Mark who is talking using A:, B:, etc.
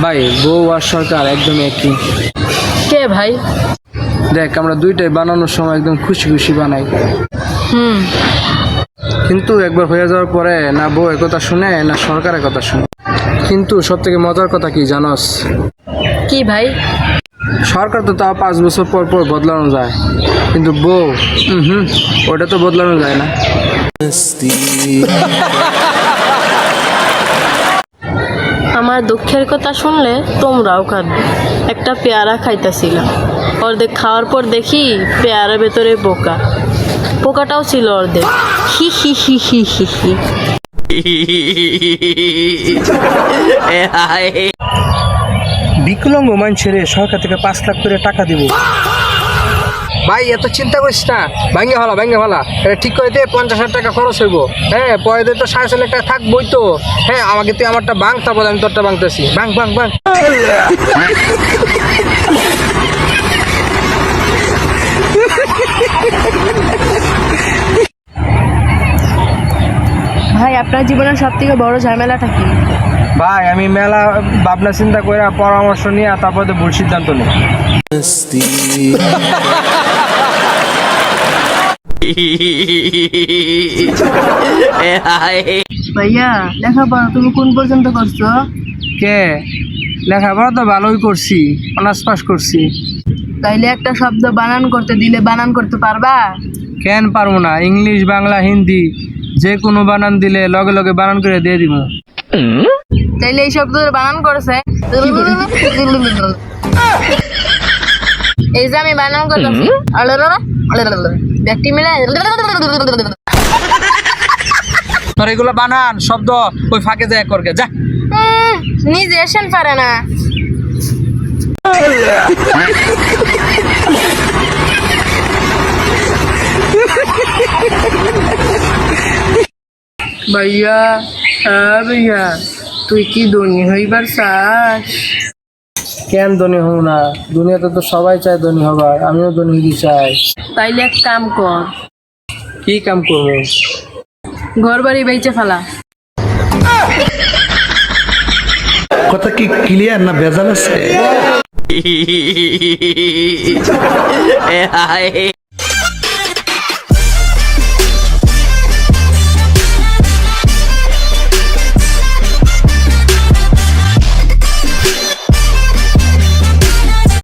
A: ভাই বউ আর সরকার একদম একই।
B: কে ভাই?
A: দেখ আমরা দুইটাই বানানোর সময় একদম খুশি খুশি বানাই,
B: হুম।
A: কিন্তু একবার হয়ে যাওয়ার পরে না বউ একথা শুনে না সরকারের কথা শুনে। কিন্তু সব থেকে মজার কথা কি জানস?
B: কি ভাই?
A: সরকার তো তাও 5 বছর পর পর বদলানো যায়, কিন্তু বউ ওটা তো বদলানো যায় না।
B: আমার দুঃখের কথা শুনলে তোমরাও কাঁদবে। একটা পেয়ারা খাইতেছিলাম, অর্ধেক খাওয়ার পর দেখি পেয়ারার ভেতরে পোকা, পোকাটাও ছিল অর্ধেক। হি হি হি হি হি হি।
A: বিকলাঙ্গ মানুষের সরকার থেকে 5 লাখ করে টাকা দিব। ভাই এত চিন্তা করিস না, ভাঙ্গে ভালা এটা ঠিক করে দিয়ে 50,000 টাকা খরচ হইব। হ্যাঁ পরে দিয়ে তো 4.5 লাখ টাকা থাকবই তো। হ্যাঁ আমাকে তুই আমারটা ভাঙ, তারপর আমি তোরটা ভাঙতেছি। ভাঙ।
B: ভাই আপনার জীবনের সব থেকে বড় ঝামেলাটা কি?
A: ভাই আমি মেলা ভাবনা চিন্তা করে পরামর্শ নিয়ে তারপরে ভুল সিদ্ধান্ত নিই।
B: ভাইয়া লেখাপড়া তুমি কোন পর্যন্ত করছো?
A: কে লেখাপড়া তো ভালোই করছি, অনার্স পাস করছি।
B: তাইলে একটা শব্দ বানান করতে দিলে বানান করতে পারবা?
A: কেন পারবো না, ইংলিশ বাংলা হিন্দি যে কোনো বানান দিলে লগে লগে বানান করে দিয়ে দিব।
B: তাইলে এই শব্দ বানান করেছে। এই যে আমি বানান করতেছি, ব্যক্তি মিলে
A: তোর এগুলো বানান শব্দ ওই ফাঁকে যায় করকে যা।
B: নিজে এসেন পারে না। ভাইয়া ভাইয়া তুই কি ধনী হইবার চাস?
A: কেন ধনী হব না, দুনিয়াতে তো সবাই চায় ধনী হবার, আমিও ধনী হতে চাই।
B: তাইলে এক কাম কর,
A: কি কাম করবো?
B: ঘর বাড়ি বেচে ফেলা।
C: কথা কি ক্লিয়ার না ভেজাল আছে?